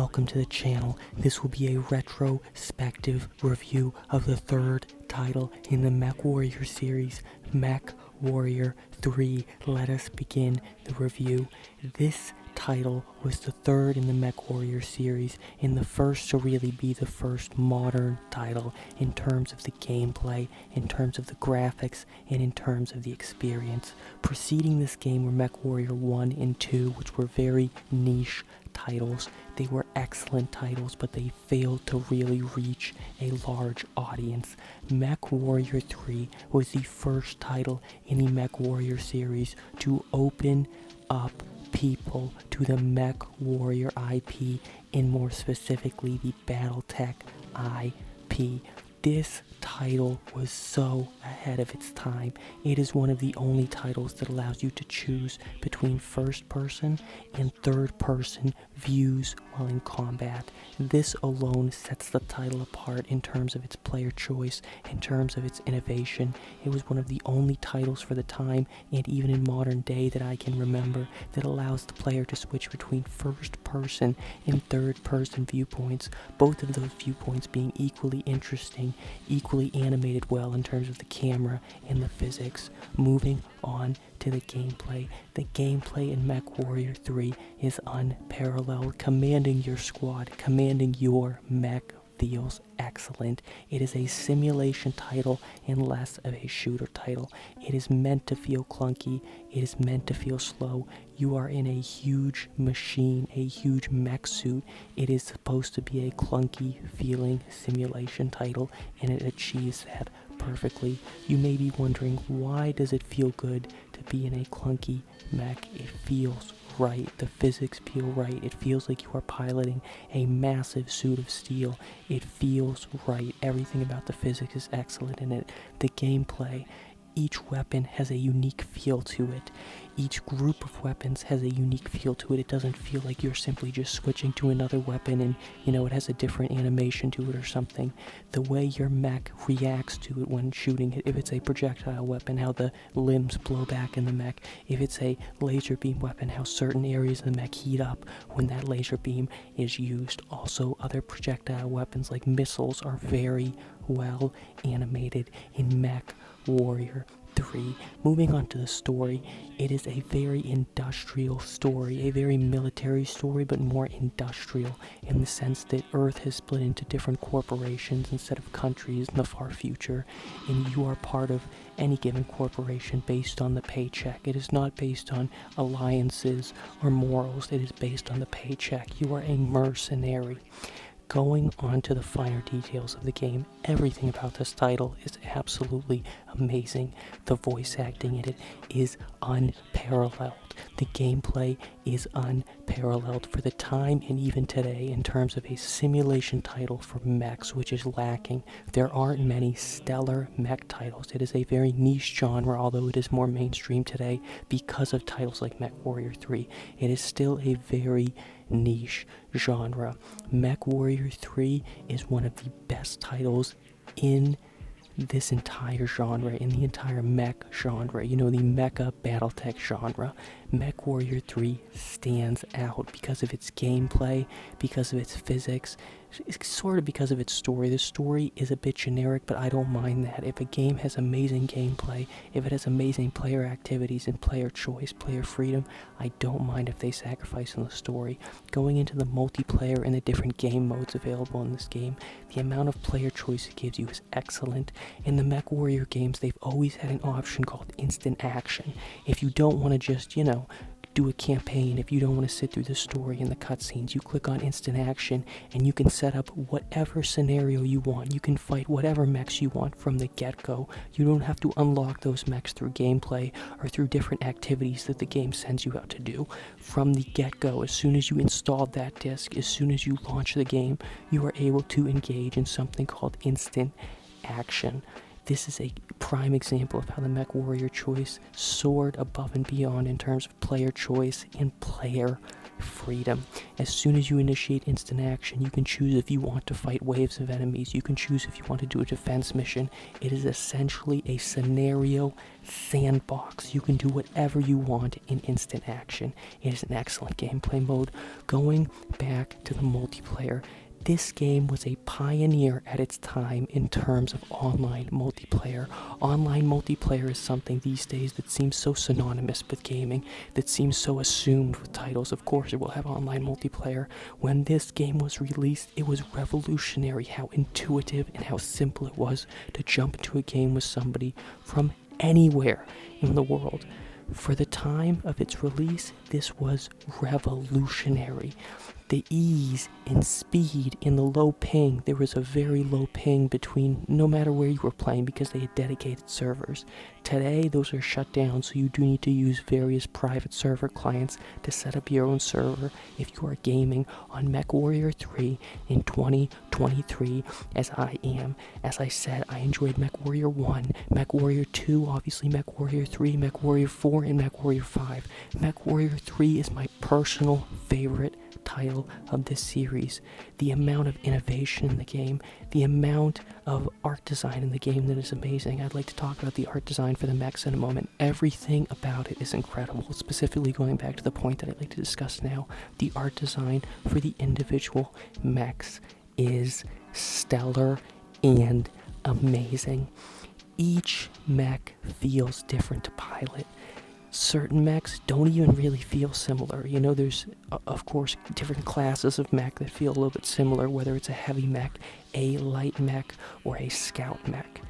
Welcome to the channel. This will be a retrospective review of the third title in the Mechwarrior series, Mechwarrior 3. Let us begin the review. This title was the third in the Mechwarrior series, and the first to really be the first modern title in terms of the gameplay, in terms of the graphics, and in terms of the experience. Preceding this game were Mechwarrior 1 and 2, which were very niche titles. They were excellent titles, but they failed to really reach a large audience. Mechwarrior 3 was the first title in the Mechwarrior series to open up people to the Mechwarrior IP, and more specifically the Battletech IP. This title was so ahead of its time. It is one of the only titles that allows you to choose between first person and third person views while in combat. This alone sets the title apart in terms of its player choice, in terms of its innovation. It was one of the only titles for the time, and even in modern day that I can remember, that allows the player to switch between first person and third person viewpoints, both of those viewpoints being equally interesting, equally animated well in terms of the camera and the physics. Moving on to the gameplay. The gameplay in Mechwarrior 3 is unparalleled. Commanding your squad, commanding your mech feels excellent. It is a simulation title and less of a shooter title. It is meant to feel clunky. It is meant to feel slow. You are in a huge machine, a huge mech suit. It is supposed to be a clunky feeling simulation title, and it achieves that perfectly. You may be wondering, why does it feel good to be in a clunky mech? It feels right. The physics feel right. It feels like you are piloting a massive suit of steel. It feels right. Everything about the physics is excellent in it. The gameplay, each weapon has a unique feel to it. Each group of weapons has a unique feel to it. It doesn't feel like you're simply just switching to another weapon and, it has a different animation to it or something. The way your mech reacts to it when shooting it, if it's a projectile weapon, how the limbs blow back in the mech. If it's a laser beam weapon, how certain areas of the mech heat up when that laser beam is used. Also, other projectile weapons like missiles are very well animated in Mechwarrior 3. Moving on to the story, it is a very industrial story, a very military story, but more industrial in the sense that Earth has split into different corporations instead of countries in the far future, and you are part of any given corporation based on the paycheck. It is not based on alliances or morals. It is based on the paycheck. You are a mercenary. Going on to the finer details of the game, everything about this title is absolutely amazing. The voice acting in it is unparalleled. The gameplay is unparalleled for the time and even today in terms of a simulation title for mechs, which is lacking. There aren't many stellar mech titles. It is a very niche genre, although it is more mainstream today because of titles like Mechwarrior 3. It is still a very niche genre. Mechwarrior 3 is one of the best titles in this entire genre, in the entire mech genre, the mecha battletech genre. Mechwarrior 3 stands out because of its gameplay, because of its physics, sort of because of its story. The story is a bit generic, but I don't mind that. If a game has amazing gameplay, if it has amazing player activities and player choice, player freedom, I don't mind if they sacrifice on the story. Going into the multiplayer and the different game modes available in this game, the amount of player choice it gives you is excellent. In the Mechwarrior games, they've always had an option called instant action. If you don't want to just, do a campaign, if you don't want to sit through the story and the cutscenes, you click on instant action and you can set up whatever scenario you want. You can fight whatever mechs you want from the get-go. You don't have to unlock those mechs through gameplay or through different activities that the game sends you out to do. From the get-go, as soon as you install that disc, as soon as you launch the game, you are able to engage in something called instant action. This is a prime example of how the Mechwarrior choice soared above and beyond in terms of player choice and player freedom. As soon as you initiate instant action, you can choose if you want to fight waves of enemies. You can choose if you want to do a defense mission. It is essentially a scenario sandbox. You can do whatever you want in instant action. It is an excellent gameplay mode. Going back to the multiplayer, this game was a pioneer at its time in terms of online multiplayer. Online multiplayer is something these days that seems so synonymous with gaming, that seems so assumed with titles. Of course, it will have online multiplayer. When this game was released, it was revolutionary how intuitive and how simple it was to jump into a game with somebody from anywhere in the world. For the time of its release, this was revolutionary. The ease and speed in the low ping, there was a very low ping between no matter where you were playing because they had dedicated servers. Today, those are shut down, so you do need to use various private server clients to set up your own server if you are gaming on Mechwarrior 3 in 2023, as I am. As I said, I enjoyed Mechwarrior 1, Mechwarrior 2, obviously Mechwarrior 3, Mechwarrior 4, and Mechwarrior 5. Mechwarrior 3 is my personal favorite title of this series. The amount of innovation in the game, the amount of art design in the game that is amazing. I'd like to talk about the art design for the mechs in a moment. Everything about it is incredible. Specifically going back to the point that I'd like to discuss now, the art design for the individual mechs is stellar and amazing. Each mech feels different to pilot. Certain mechs don't even really feel similar. You know, there's, of course, different classes of mech that feel a little bit similar, whether it's a heavy mech, a light mech, or a scout mech.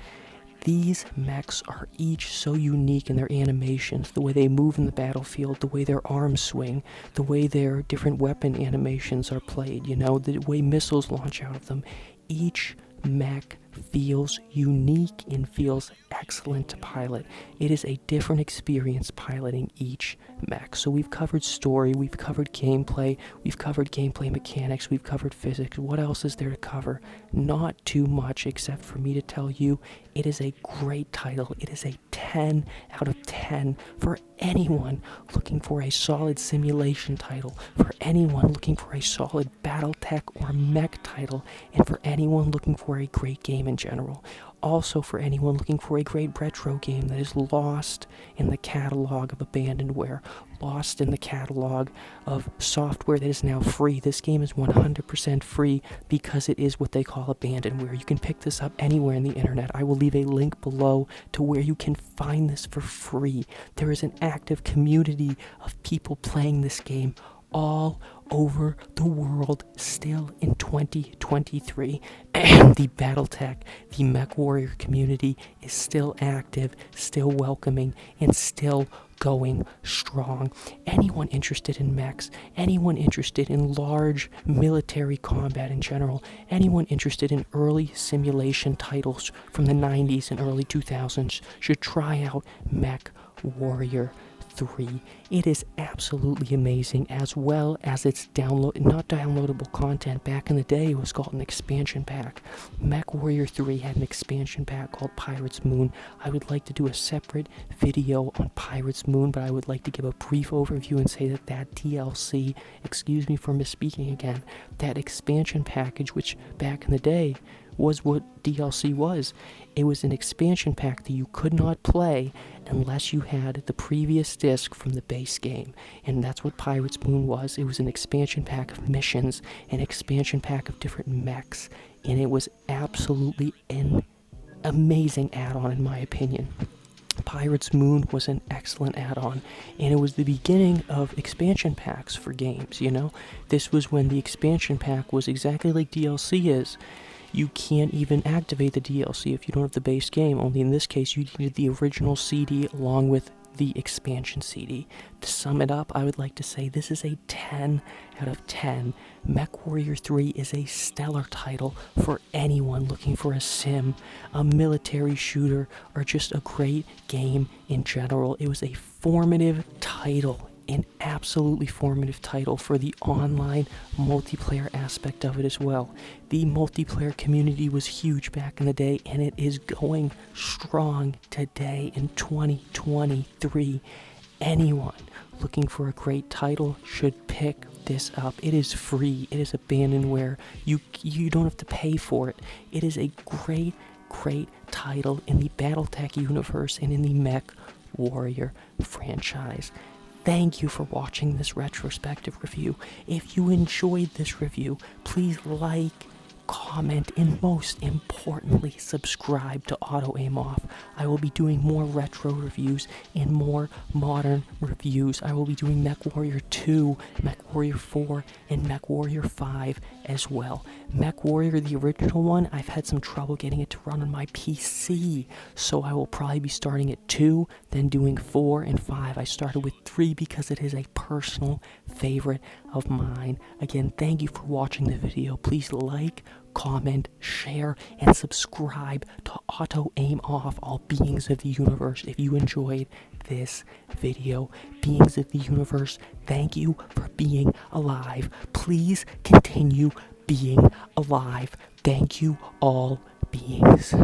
These mechs are each so unique in their animations, the way they move in the battlefield, the way their arms swing, the way their different weapon animations are played, you know, the way missiles launch out of them. Each mech feels unique and feels excellent to pilot. It is a different experience piloting each mech. So we've covered story, we've covered gameplay, we've covered gameplay mechanics, we've covered physics. What else is there to cover? Not too much, except for me to tell you it is a great title. It is a 10 out of 10 for anyone looking for a solid simulation title, for anyone looking for a solid Battletech or mech title, and for anyone looking for a great game in general. Also for anyone looking for a great retro game that is lost in the catalog of abandonware, lost in the catalog of software that is now free. This game is 100% free because it is what they call abandonware. You can pick this up anywhere in the internet. I will leave a link below to where you can find this for free. There is an active community of people playing this game all over the world still in 2023, and the Battletech, the Mechwarrior community is still active, still welcoming, and still going strong. Anyone interested in mechs, anyone interested in large military combat in general, anyone interested in early simulation titles from the 90s and early 2000s should try out Mechwarrior 3. It is absolutely amazing, as well as its not downloadable content. Back in the day, it was called an expansion pack. Mechwarrior 3 had an expansion pack called Pirate's Moon. I would like to do a separate video on Pirate's Moon, but I would like to give a brief overview and say that DLC, excuse me for misspeaking again, that expansion package, which back in the day was what DLC was. It was an expansion pack that you could not play unless you had the previous disc from the base game, and that's what Pirate's Moon was. It was an expansion pack of missions, an expansion pack of different mechs, and it was absolutely an amazing add-on in my opinion. Pirate's Moon was an excellent add-on, and it was the beginning of expansion packs for games, you know? This was when the expansion pack was exactly like DLC is. You can't even activate the DLC if you don't have the base game, only in this case you needed the original CD along with the expansion CD. To sum it up, I would like to say this is a 10 out of 10. Mechwarrior 3 is a stellar title for anyone looking for a sim, a military shooter, or just a great game in general. It was a formative title, an absolutely formative title for the online multiplayer aspect of it as well. The multiplayer community was huge back in the day, and it is going strong today in 2023. anyone looking for a great title should pick this up. It is free. It is abandonware. You don't have to pay for it. It is a great title in the Battletech universe and in the Mechwarrior franchise. Thank you for watching this retrospective review. If you enjoyed this review, please like, comment, and most importantly, subscribe to Auto Aim Off. I will be doing more retro reviews and more modern reviews. I will be doing Mechwarrior 2, Mechwarrior 4, and Mechwarrior 5 as well. Mechwarrior, the original one, I've had some trouble getting it to run on my PC, so I will probably be starting at 2, then doing 4 and 5. I started with 3 because it is a personal favorite of mine. Again, thank you for watching the video. Please like, comment, share, and subscribe to Auto Aim Off, all beings of the universe. If you enjoyed this video, beings of the universe, thank you for being alive. Please continue being alive. Thank you, all beings.